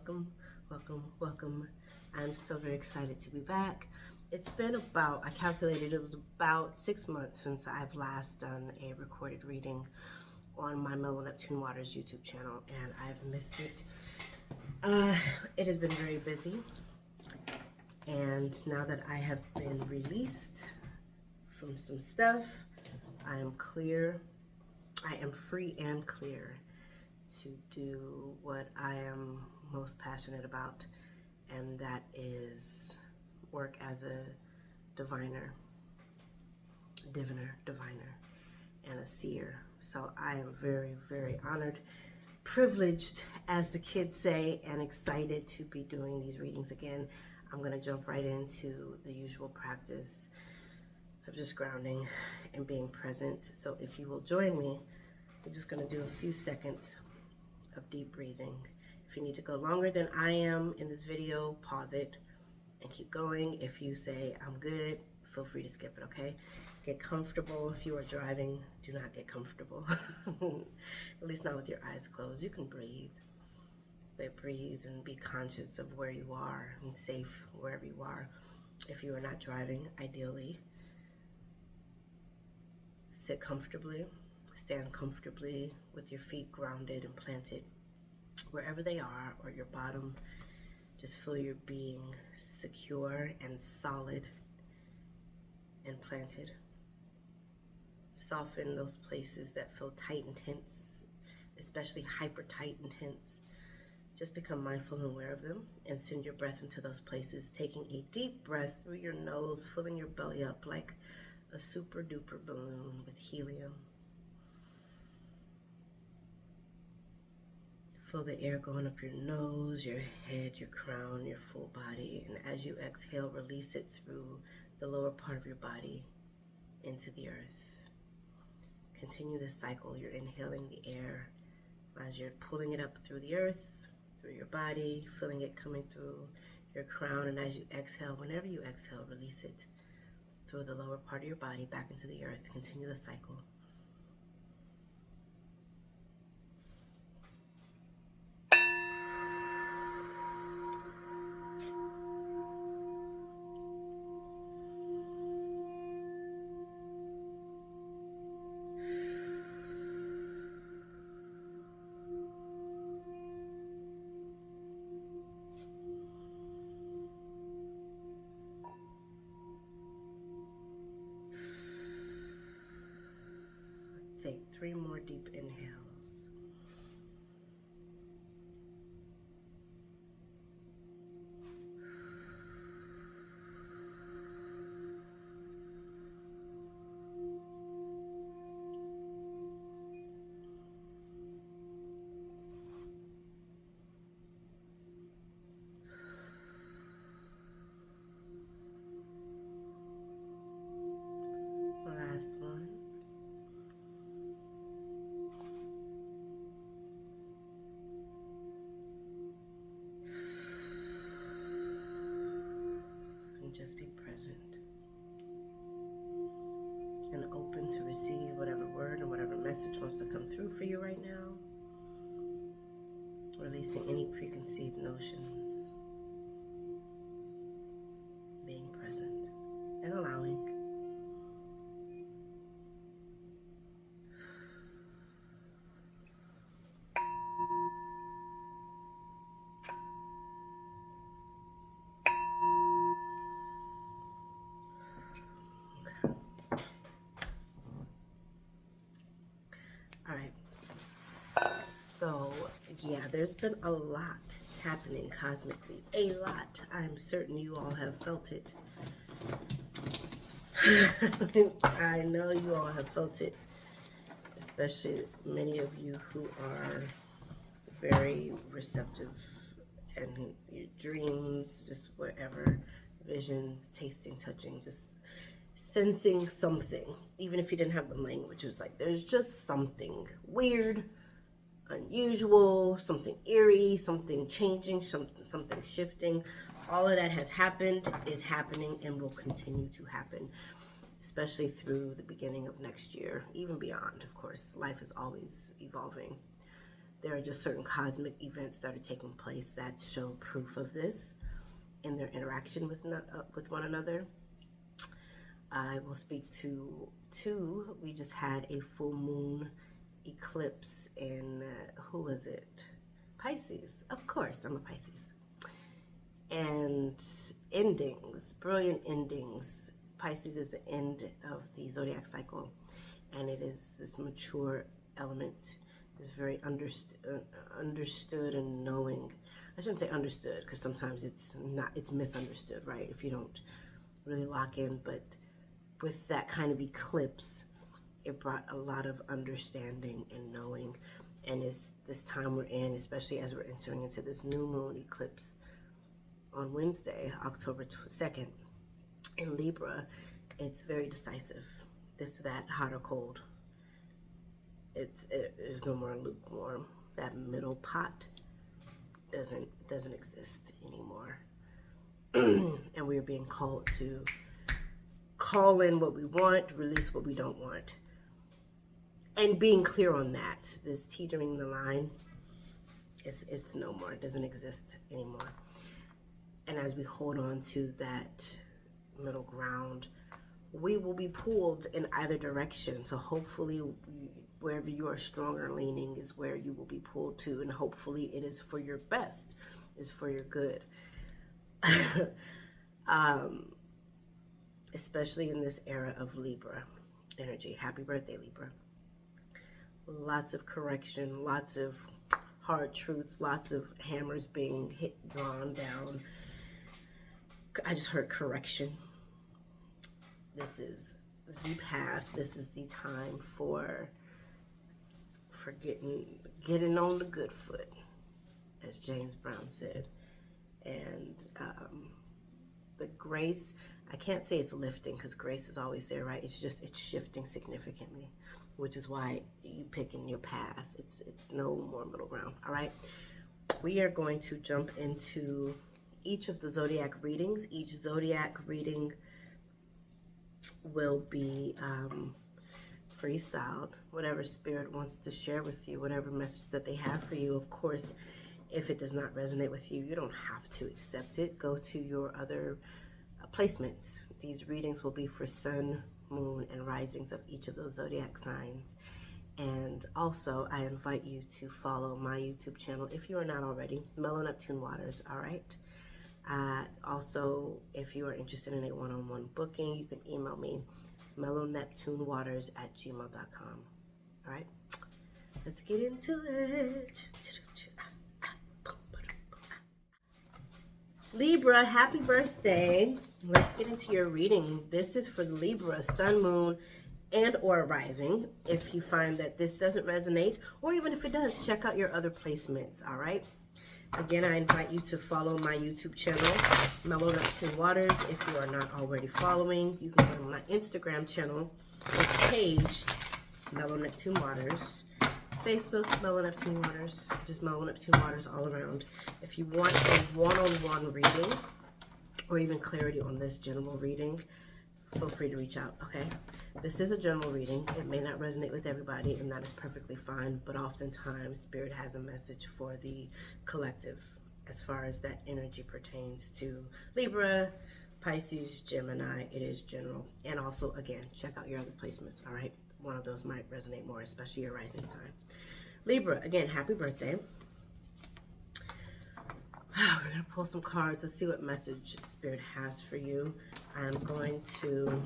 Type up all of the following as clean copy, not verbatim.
welcome. I'm so very excited to be back. It's been about, I calculated it was about 6 months since I've last done a recorded reading on my MellowNeptuneWaters YouTube channel, and I've missed it. It has been very busy, and now that I have been released from some stuff, I am clear. I am free and clear to do what I am most passionate about, and that is work as a diviner, and a seer. So I am very, very honored, privileged, as the kids say, and excited to be doing these readings again. I'm gonna jump right into the usual practice of just grounding and being present. So if you will join me, we're just gonna do a few seconds of deep breathing. If you need to go longer than I am in this video, pause it and keep going. If you say, I'm good, feel free to skip it, okay? Get comfortable. If you are driving, do not get comfortable. At least not with your eyes closed. You can breathe, but breathe and be conscious of where you are and safe wherever you are. If you are not driving, ideally, sit comfortably, stand comfortably with your feet grounded and planted wherever they are, or your bottom. Just feel your being secure and solid and planted. Soften those places that feel tight and tense, especially hyper tight and tense. Just become mindful and aware of them, and send your breath into those places, taking a deep breath through your nose, filling your belly up like a super duper balloon with helium. Feel the air going up your nose, your head, your crown, your full body. And as you exhale, release it through the lower part of your body into the earth. Continue this cycle. You're inhaling the air as you're pulling it up through the earth, through your body, feeling it coming through your crown. And as you exhale, whenever you exhale, release it through the lower part of your body back into the earth. Continue the cycle. Take 3 more deep inhales. Last one. And just be present and open to receive whatever word and whatever message wants to come through for you right now. Releasing any preconceived notions. Being present and allowing. All right, so yeah, there's been a lot happening cosmically, a lot. I'm certain you all have felt it. I know you all have felt it, especially many of you who are very receptive, and your dreams, just whatever, visions, tasting, touching, just sensing something. Even if you didn't have the language, it was like there's just something weird, unusual, something eerie, something changing, something shifting. All of that has happened, is happening, and will continue to happen, especially through the beginning of next year, even beyond. Of course, life is always evolving. There are just certain cosmic events that are taking place that show proof of this in their interaction with one another. I will speak to two. We just had a full moon eclipse in, who was it? Pisces. Of course, I'm a Pisces. And endings, brilliant endings. Pisces is the end of the zodiac cycle, and it is this mature element, this very understood and knowing. I shouldn't say understood, because sometimes it's misunderstood, right? If you don't really lock in, but with that kind of eclipse, it brought a lot of understanding and knowing. And it's this time we're in, especially as we're entering into this new moon eclipse on Wednesday, October 2nd, in Libra, it's very decisive. This, that, hot or cold. There's no more lukewarm. That middle pot doesn't exist anymore. And we are being called to call in what we want, release what we don't want. And being clear on that, this teetering the line, it's no more. It doesn't exist anymore. And as we hold on to that middle ground, we will be pulled in either direction. So hopefully wherever you are stronger leaning is where you will be pulled to, and hopefully it is for your best, is for your good. Especially in this era of Libra energy. Happy birthday, Libra. Lots of correction, lots of hard truths, lots of hammers being drawn down. I just heard correction. This is the path. This is the time for getting on the good foot, as James Brown said. And the grace, I can't say it's lifting, because grace is always there, right? It's shifting significantly, which is why you picking your path. It's no more middle ground. All right, we are going to jump into each of the zodiac readings. Each zodiac reading will be freestyled, whatever spirit wants to share with you, whatever message that they have for you. Of course, if it does not resonate with you, you don't have to accept it. Go to your other placements. These readings will be for sun, moon, and risings of each of those zodiac signs. And also, I invite you to follow my YouTube channel if you are not already, MellowNeptuneWaters, all right? Also, if you are interested in a one-on-one booking, you can email me, MellowNeptuneWaters@gmail.com. All right, let's get into it. Libra, happy birthday. Let's get into your reading. This is for Libra, sun, moon, and or rising. If you find that this doesn't resonate, or even if it does, check out your other placements, all right? Again, I invite you to follow my YouTube channel, MellowNeptuneWaters. If you are not already following, you can go to my Instagram channel, page, MellowNeptuneWaters. Facebook, MellowNeptuneWaters, just MellowNeptuneWaters all around. If you want a one-on-one reading, or even clarity on this general reading, feel free to reach out, okay? This is a general reading. It may not resonate with everybody, and that is perfectly fine, but oftentimes Spirit has a message for the collective as far as that energy pertains to Libra, Pisces, Gemini. It is general. And also, again, check out your other placements, all right? One of those might resonate more, especially your rising sign. Libra, again, happy birthday. We're going to pull some cards. Let's see what message Spirit has for you. I'm going to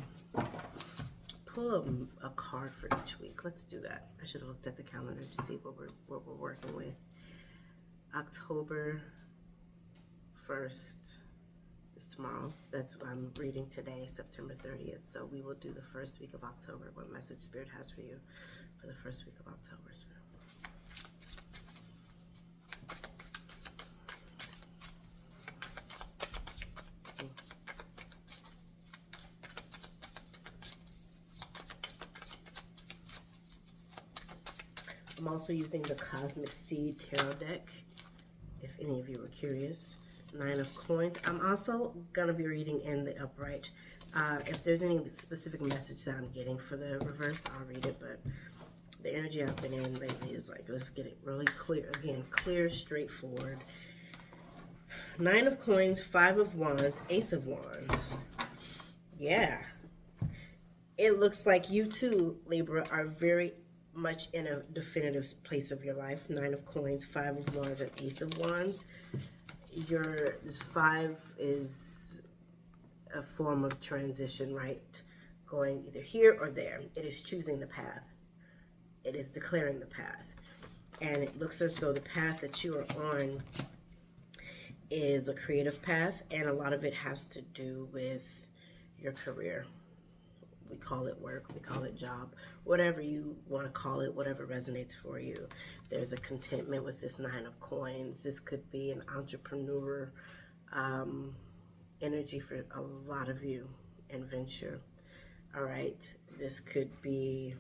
pull a card for each week. Let's do that. I should have looked at the calendar to see what we're working with. October 1st is tomorrow. That's what I'm reading today, September 30th. So we will do the first week of October. What message Spirit has for you for the first week of October. I'm also using the Cosmic Seed Tarot deck, if any of you are curious. 9 of Coins. I'm also going to be reading in the upright. If there's any specific message that I'm getting for the reverse, I'll read it, but The energy I've been in lately is like, let's get it really clear. Again, clear, straightforward. 9 of coins, 5 of wands, Ace of wands. Yeah. It looks like you too, Libra, are very much in a definitive place of your life. 9 of coins, 5 of wands, and Ace of wands. This 5 is a form of transition, right? Going either here or there. It is choosing the path. It is declaring the path. And it looks as though the path that you are on is a creative path, and a lot of it has to do with your career. We call it work, we call it job, whatever you want to call it, whatever resonates for you. There's a contentment with this 9 of coins. This could be an entrepreneur energy for a lot of you, and venture. All right, this could be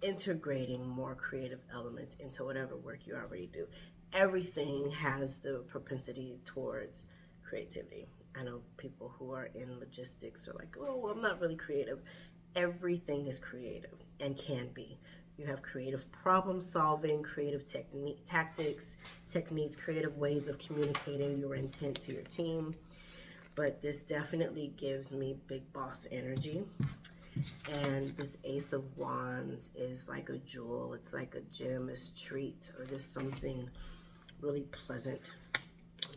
integrating more creative elements into whatever work you already do. Everything has the propensity towards creativity. I know people who are in logistics are like, oh, well, I'm not really creative. Everything is creative and can be. You have creative problem solving, creative tactics, techniques, creative ways of communicating your intent to your team. But this definitely gives me big boss energy. And this Ace of Wands is like a jewel. It's like a gem, a treat, or just something really pleasant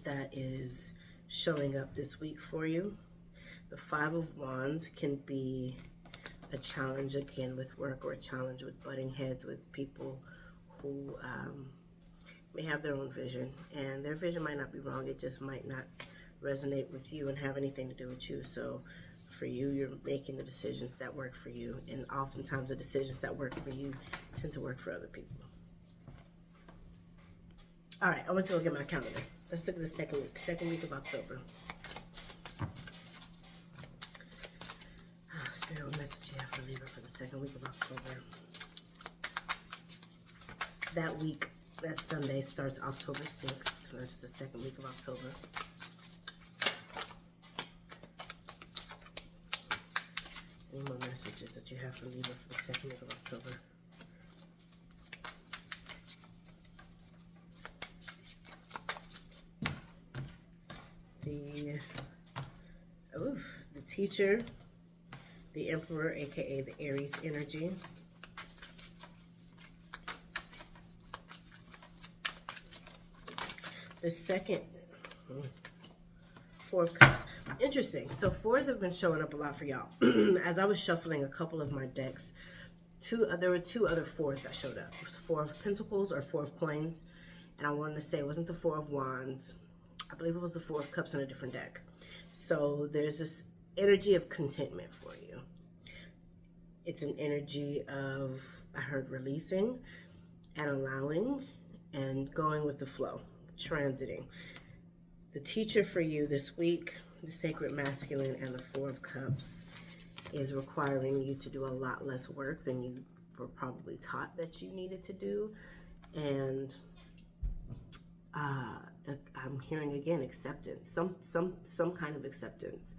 that is showing up this week for you. The 5 of Wands can be a challenge again with work, or a challenge with butting heads with people who may have their own vision, and their vision might not be wrong. It just might not resonate with you and have anything to do with you. So for you, you're making the decisions that work for you, and oftentimes the decisions that work for you tend to work for other people. All right, I went to look at my calendar. Let's look at the second week of October. Spirit, what message you have for Libra for the second week of October? That week, that Sunday, starts October 6th. That's the second week of October. Any more messages that you have for Libra for the second week of October? The teacher, the Emperor, aka the Aries energy. The second, 4 of Cups. Interesting. So 4s have been showing up a lot for y'all. As I was shuffling a couple of my decks, there were 2 other 4s that showed up. It was 4 of Pentacles or 4 of Coins. And I wanted to say it wasn't the 4 of Wands. I believe it was the 4 of Cups in a different deck. So there's this energy of contentment for you. It's an energy of, I heard, releasing and allowing and going with the flow, transiting. The teacher for you this week, the Sacred Masculine and the 4 of Cups, is requiring you to do a lot less work than you were probably taught that you needed to do. And I'm hearing again acceptance, some kind of acceptance.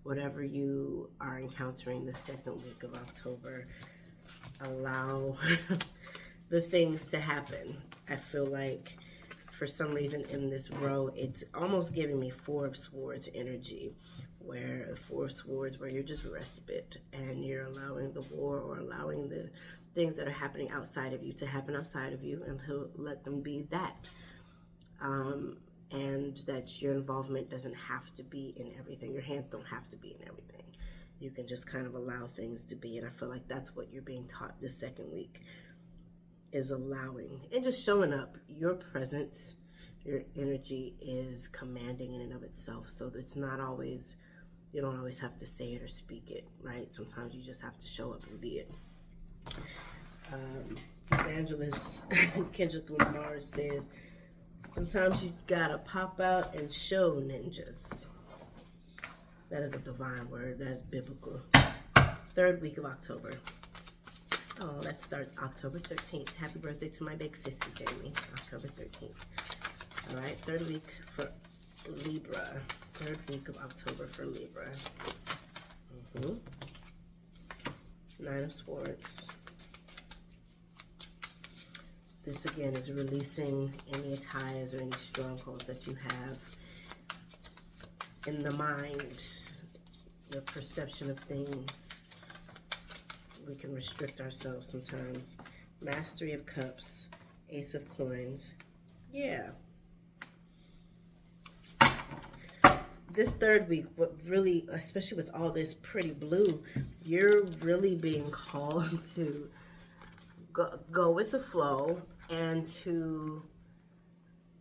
Whatever you are encountering the second week of October, allow the things to happen. I feel like for some reason in this row, it's almost giving me 4 of Swords energy, where 4 of Swords, where you're just respite and you're allowing the war or allowing the things that are happening outside of you to happen outside of you, and he'll let them be that. And that your involvement doesn't have to be in everything. Your hands don't have to be in everything. You can just kind of allow things to be. And I feel like that's what you're being taught this second week, is allowing and just showing up. Your presence, your energy is commanding in and of itself. So it's not always, you don't always have to say it or speak it, right? Sometimes you just have to show up and be it. Evangelist Kendrick Lamar says, sometimes you gotta pop out and show, ninjas. That is a divine word. That is biblical. 3rd week of October. Oh, that starts October 13th. Happy birthday to my big sissy, Jamie. October 13th. All right, 3rd week for Libra. 3rd week of October for Libra. Nine of Swords. This again is releasing any ties or any strongholds that you have in the mind, your perception of things. We can restrict ourselves sometimes. Mastery of Cups, Ace of Coins. Yeah. This third week, what really, especially with all this pretty blue, you're really being called to go with the flow and to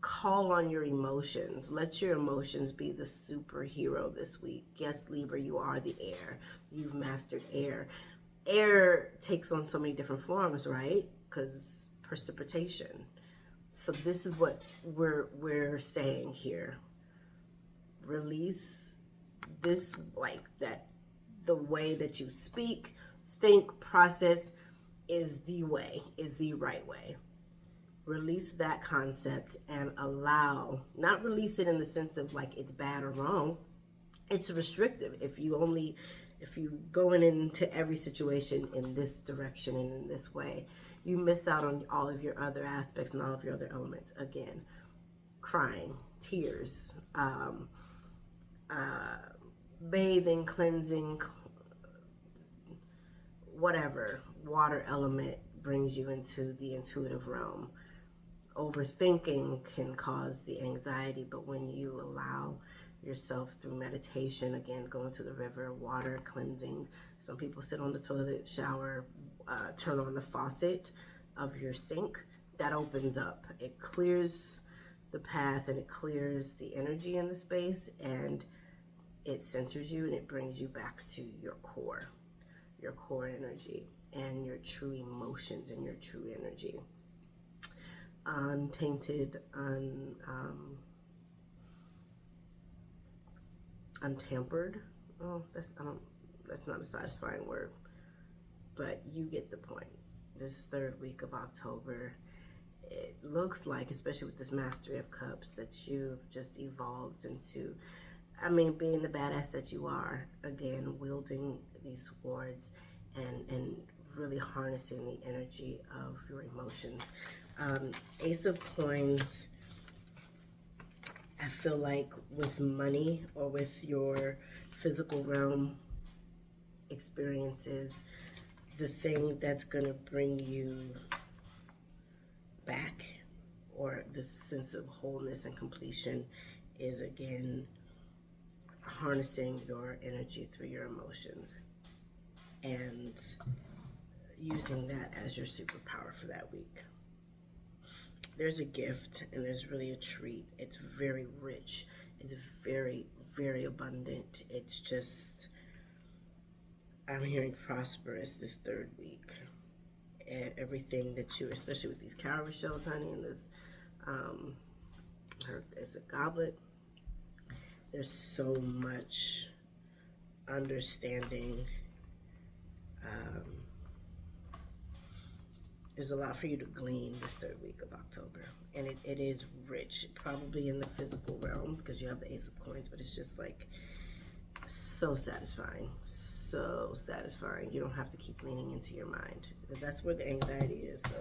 call on your emotions. Let your emotions be the superhero this week. Yes, Libra, you are the air. You've mastered air. Air takes on so many different forms, right? Because precipitation. So this is what we're saying here. Release this, like that, the way that you speak, think, process is the way, is the right way. Release that concept and allow, not release it in the sense of like it's bad or wrong. It's restrictive. If you going into every situation in this direction and in this way, you miss out on all of your other aspects and all of your other elements. Again, crying, tears, bathing, cleansing, whatever. Water element brings you into the intuitive realm. Overthinking can cause the anxiety, but when you allow yourself through meditation, again, going to the river, water, cleansing. Some people sit on the toilet, shower, turn on the faucet of your sink. That opens up. It clears the path and it clears the energy in the space, and it centers you and it brings you back to your core energy and your true emotions and your true energy. Untainted, untampered. Oh, that's not a satisfying word, but you get the point. This third week of October, it looks like, especially with this Mastery of Cups, that you've just evolved into, I mean, being the badass that you are, again, wielding these swords and really harnessing the energy of your emotions. Ace of Coins, I feel like with money or with your physical realm experiences, the thing that's going to bring you back, or this sense of wholeness and completion, is again harnessing your energy through your emotions and using that as your superpower for that week. There's a gift and there's really a treat. It's very rich. It's very, very abundant. It's just, I'm hearing prosperous this third week. And everything that you, especially with these cowrie shells, honey, and this, it's a goblet. There's so much understanding. There's a lot for you to glean this third week of October. And it is rich, probably in the physical realm because you have the Ace of Coins, but it's just like so satisfying. So satisfying. You don't have to keep leaning into your mind because that's where the anxiety is. So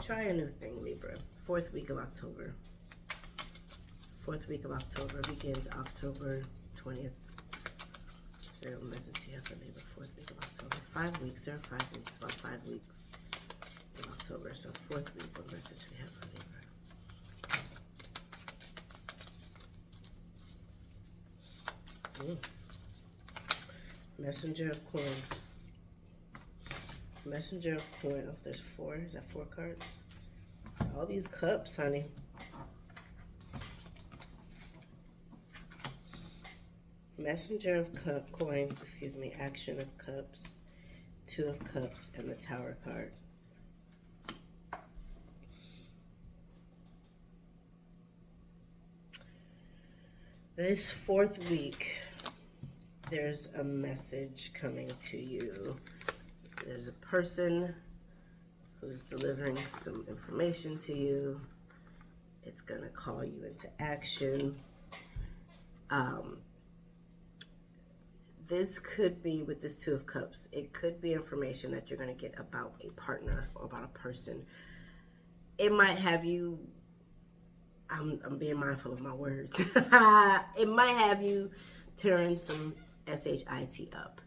try a new thing, Libra. Fourth week of October. Fourth week of October begins October 20th. Spirit message you have for Libra. Fourth week of October. 5 weeks. There are 5 weeks. About 5 weeks in October. So fourth week, what message we have for Libra? Ooh. Messenger of Coins. Messenger of Coins. Oh, there's 4. Is that 4 cards? All these cups, honey. Messenger of Coins, excuse me, Action of Cups, 2 of Cups, and the Tower card. This fourth week, there's a message coming to you. There's a person who's delivering some information to you. It's gonna call you into action. this could be, with this Two of Cups, it could be information that you're going to get about a partner or about a person. It might have you, I'm being mindful of my words. It might have you turn some SHIT up.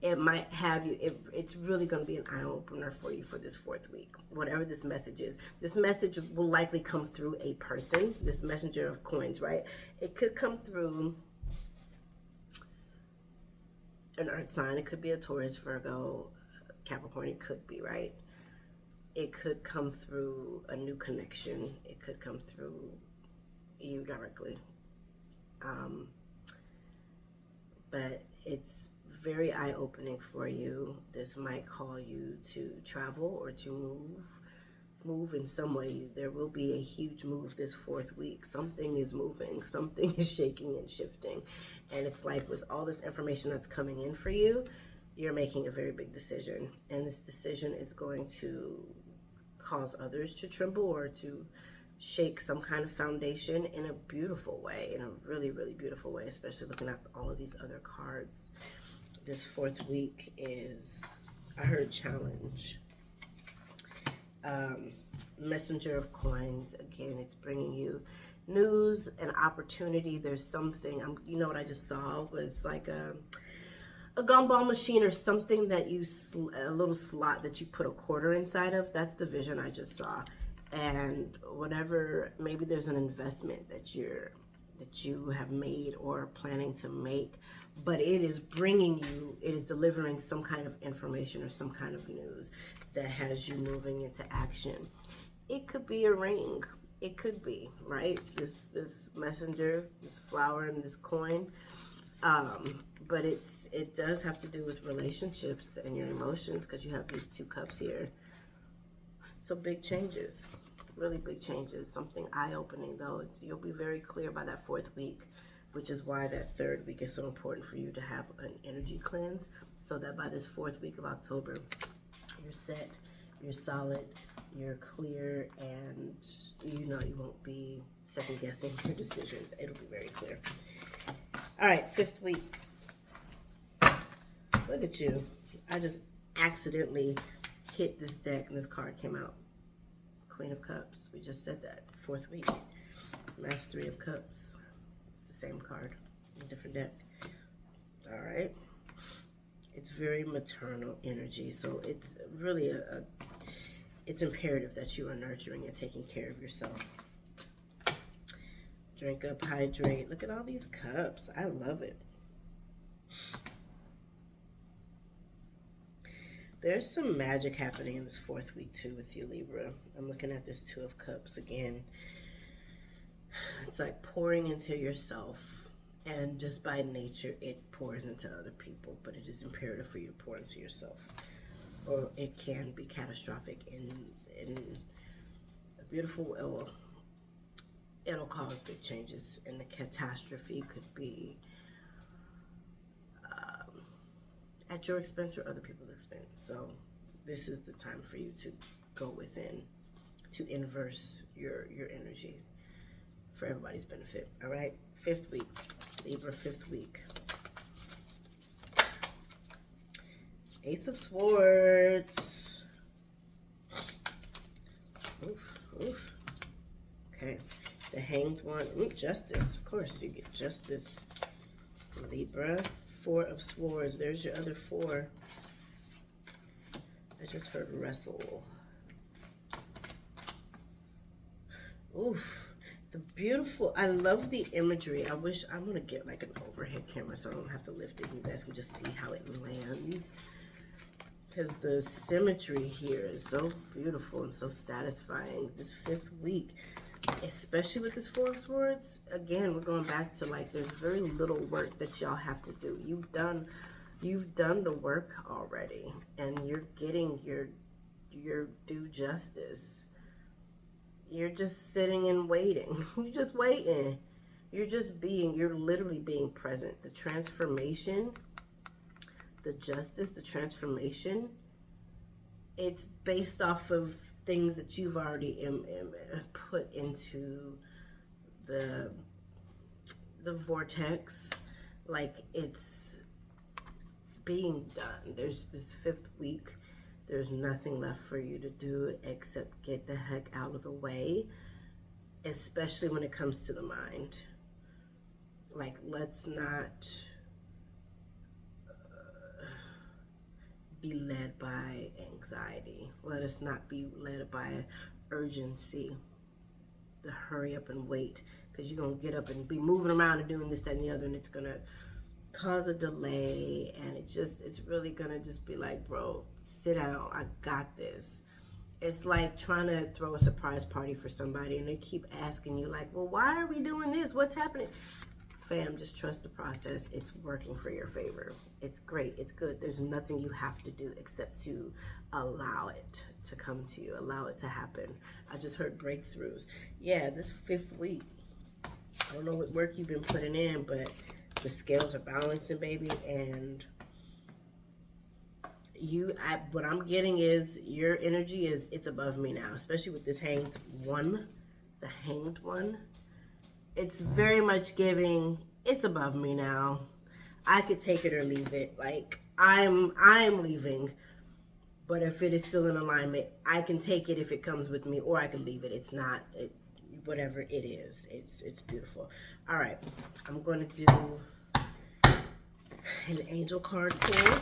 It might have you, it's really going to be an eye-opener for you for this 4th week. Whatever this message is. This message will likely come through a person, this messenger of coins, right? It could come through an earth sign. It could be a Taurus, Virgo, Capricorn. It could be, right? It could come through a new connection. It could come through you directly. But it's very eye-opening for you. This might call you to travel or to move in some way. There will be a huge move this 4th week. Something is moving, something is shaking and shifting, and it's like with all this information that's coming in for you, you're making a very big decision, and this decision is going to cause others to tremble or to shake some kind of foundation in a beautiful way, in a really, really beautiful way, especially looking at all of these other cards. This 4th week is, I heard challenge. Messenger of coins. Again, it's bringing you news and opportunity. There's something, you know what I just saw was like a gumball machine or something that you, a little slot that you put a quarter inside of. That's the vision I just saw. And whatever, maybe there's an investment that you have made or planning to make, but it is bringing you, it is delivering some kind of information or some kind of news that has you moving into action. It could be a ring. It could be, right? This messenger, this flower, and this coin. But it does have to do with relationships and your emotions, because you have these 2 cups here. So big changes, really big changes. Something eye-opening, though. You'll be very clear by that 4th week, which is why that 3rd week is so important for you to have an energy cleanse, so that by this 4th week of October, you're set, you're solid, you're clear, and you know you won't be second-guessing your decisions. It'll be very clear. All right, 5th week. Look at you. I just accidentally hit this deck and this card came out. Queen of Cups. We just said that. 4th week. Mastery of Cups. It's the same card, a different deck. All right. It's very maternal energy, so it's really it's imperative that you are nurturing and taking care of yourself. Drink up, hydrate. Look at all these cups. I love it. There's some magic happening in this 4th week too with you, Libra. I'm looking at this 2 of Cups again. It's like pouring into yourself, and just by nature it pours into other people, but it is imperative for you to pour into yourself, or it can be catastrophic in a beautiful, it'll cause big changes, and the catastrophe could be at your expense or other people's expense. So this is the time for you to go within, to inverse your energy for everybody's benefit. All right, 5th week, Libra, 5th week. Ace of Swords. Oof, oof. Okay, the Hanged One. Justice. Of course, you get Justice, Libra. 4 of Swords. There's your other 4. I just heard wrestle. Oof. The beautiful, I love the imagery. I wish, I'm going to get like an overhead camera so I don't have to lift it. You guys can just see how it lands. Because the symmetry here is so beautiful and so satisfying. This 5th week, especially with this 4 of Swords, again, we're going back to like, there's very little work that y'all have to do. You've done the work already, and you're getting your due justice. You're just sitting and waiting. You're just waiting. You're just being, you're literally being present. The transformation, the justice, the transformation, it's based off of things that you've already put into the vortex. Like, it's being done. There's this 5th week. There's nothing left for you to do except get the heck out of the way, especially when it comes to the mind. Like, let's not be led by anxiety. Let us not be led by urgency, the hurry up and wait, because you're going to get up and be moving around and doing this, that, and the other, and it's going to cause a delay, and it's really going to just be like, bro, sit down, I got this. It's like trying to throw a surprise party for somebody, and they keep asking you, like, well, why are we doing this? What's happening? Fam, just trust the process. It's working for your favor. It's great. It's good. There's nothing you have to do except to allow it to come to you. Allow it to happen. I just heard breakthroughs. Yeah, this 5th week. I don't know what work you've been putting in, but the scales are balancing, baby. And what I'm getting is your energy it's above me now, especially with this hanged one, the hanged one. It's very much giving, it's above me now. I could take it or leave it. Like, I'm leaving, but if it is still in alignment, I can take it if it comes with me, or I can leave it. It's not, whatever it is, it's beautiful. All right, I'm going to do an angel card pull.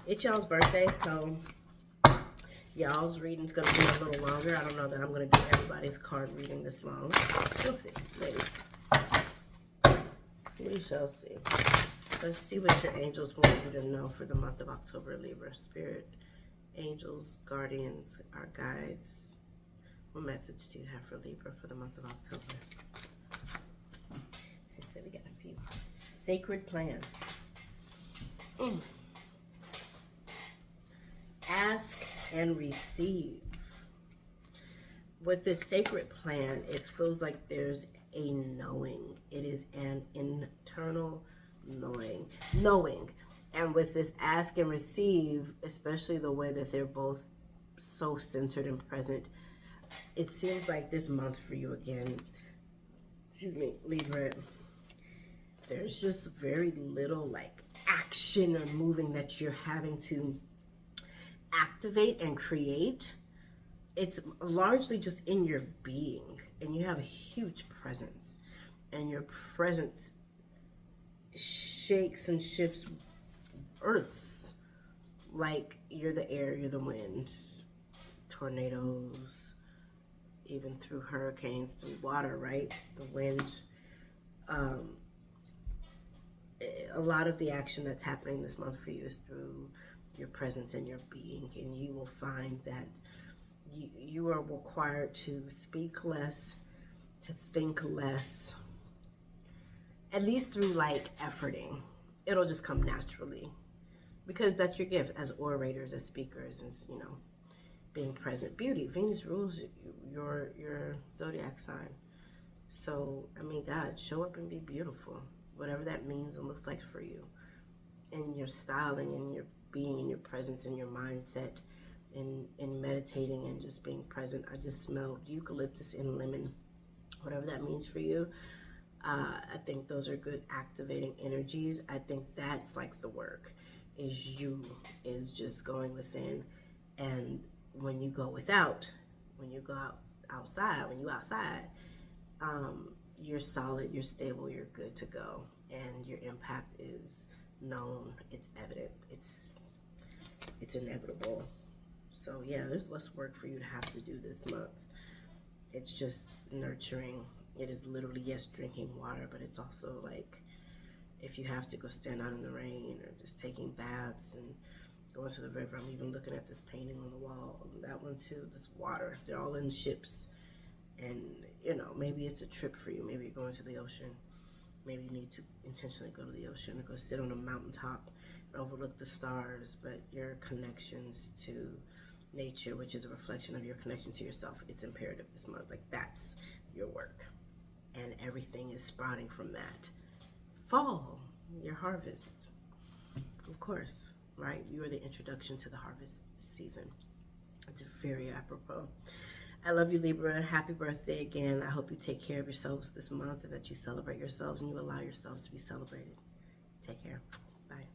It's y'all's birthday, so y'all's reading's going to be a little longer. I don't know that I'm going to do everybody's card reading this long. We'll see. Maybe. We shall see. Let's see what your angels want you to know for the month of October, Libra. Spirit, angels, guardians, our guides. What message do you have for Libra for the month of October? Okay, so we got a few. Sacred plan. Ask and receive. With this sacred plan, it feels like there's a knowing. It is an internal knowing. And with this ask and receive, especially the way that they're both so centered and present, it seems like this month for you again, Libra, there's just very little like action or moving that you're having to activate and create. It's largely just in your being, and you have a huge presence, and your presence shakes and shifts earths. Like, you're the air, you're the wind, tornadoes, even through hurricanes, through water, right? The wind. A lot of the action that's happening this month for you is through your presence and your being, and you will find that you are required to speak less, to think less, at least through like efforting. It'll just come naturally, because that's your gift as orators, as speakers, as being present. Beauty. Venus rules your zodiac sign. So, I mean, God, show up and be beautiful, whatever that means and looks like for you, in your styling, in your being, in your presence, in your mindset, in meditating and just being present. I just smelled eucalyptus and lemon, whatever that means for you. I think those are good activating energies. I think that's like the work, is just going within. And when you go without, when you go outside, you're solid, you're stable, you're good to go, and your impact is known, it's evident, it's inevitable. So yeah, there's less work for you to have to do this month. It's just nurturing. It is literally, yes, drinking water, but it's also like, if you have to go stand out in the rain, or just taking baths and going to the river. I'm even looking at this painting on the wall, that one too, this water. They're all in ships, and maybe it's a trip for you. Maybe you're going to the ocean. Maybe you need to intentionally go to the ocean, or go sit on a mountaintop and overlook the stars. But your connections to nature, which is a reflection of your connection to yourself, it's imperative this month. Like, that's your work, and everything is sprouting from that. Fall, your harvest, of course, right? You are the introduction to the harvest season. It's very apropos. I love you, Libra. Happy birthday again. I hope you take care of yourselves this month, and that you celebrate yourselves and you allow yourselves to be celebrated. Take care. Bye.